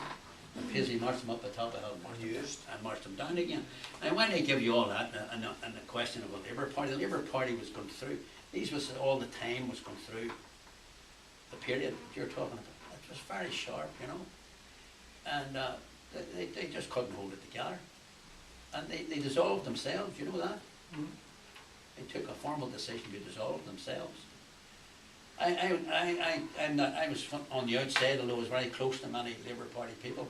and Paisley marched them up the top of the hill and marched them down again. And when they give you all that, and the question of the Labour Party was going through, these was all the time was going through the period you're talking about. It was very sharp, you know. And they just couldn't hold it together. And they dissolved themselves, you know that? Mm. They took a formal decision to dissolve themselves. I was on the outside, although I was very close to many Labour Party people,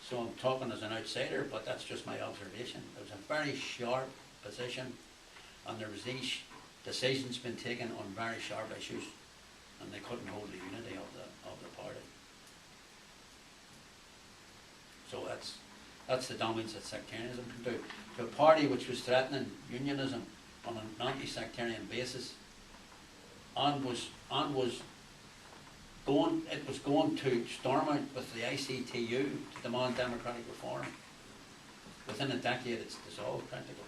so I'm talking as an outsider, but that's just my observation. It was a very sharp position, and there was these decisions been taken on very sharp issues, and they couldn't hold the unity of the party. So that's the damage that sectarianism can do. To a party which was threatening unionism on an anti-sectarian basis, and was going to storm out with the ICTU to demand democratic reform. Within a decade, it's dissolved practically.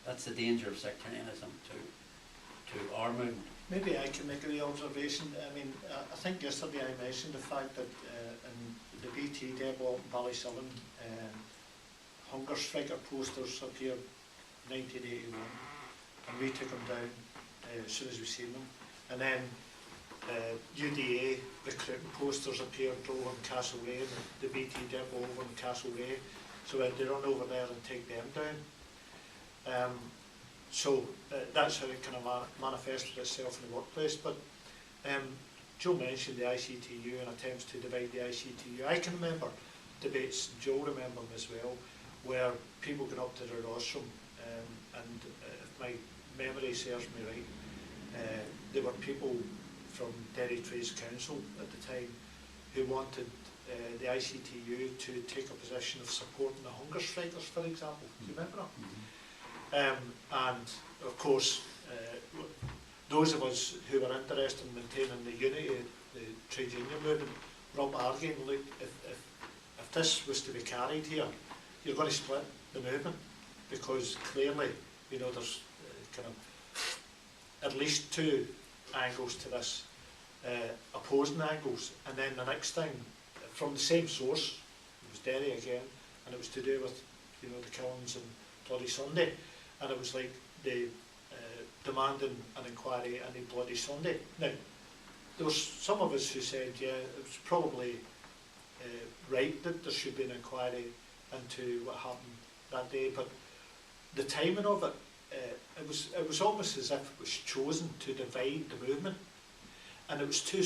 That's the danger of sectarianism to our movement. Maybe I can make a wee observation. I mean, I think yesterday I mentioned the fact that in the BT depot in Ballysullen, hunger striker posters appeared in 1981, and we took them down as soon as we seen them. And then UDA recruiting posters appeared over in Castlereagh, the BT depot over in Castlereagh, so we had to run over there and take them down. So that's how it kind of manifested itself in the workplace. But Joe mentioned the ICTU and attempts to divide the ICTU. I can remember debates, Joe remember them as well, where people got up to their rostrum, and if my memory serves me right, there were people from Derry Trades Council at the time who wanted the ICTU to take a position of supporting the hunger strikers, for example. Do you remember that? And of course, those of us who were interested in maintaining the unity of the trade union movement were up arguing, look, if this was to be carried here, you're going to split the movement, because clearly, you know, there's kind of at least two angles to this, opposing angles, and then the next thing, from the same source, it was Derry again, and it was to do with, you know, the killings on Bloody Sunday, and it was like the demanding an inquiry any Bloody Sunday. Now, there was some of us who said, yeah, it was probably right that there should be an inquiry into what happened that day, but the timing of it, it was almost as if it was chosen to divide the movement, and it was too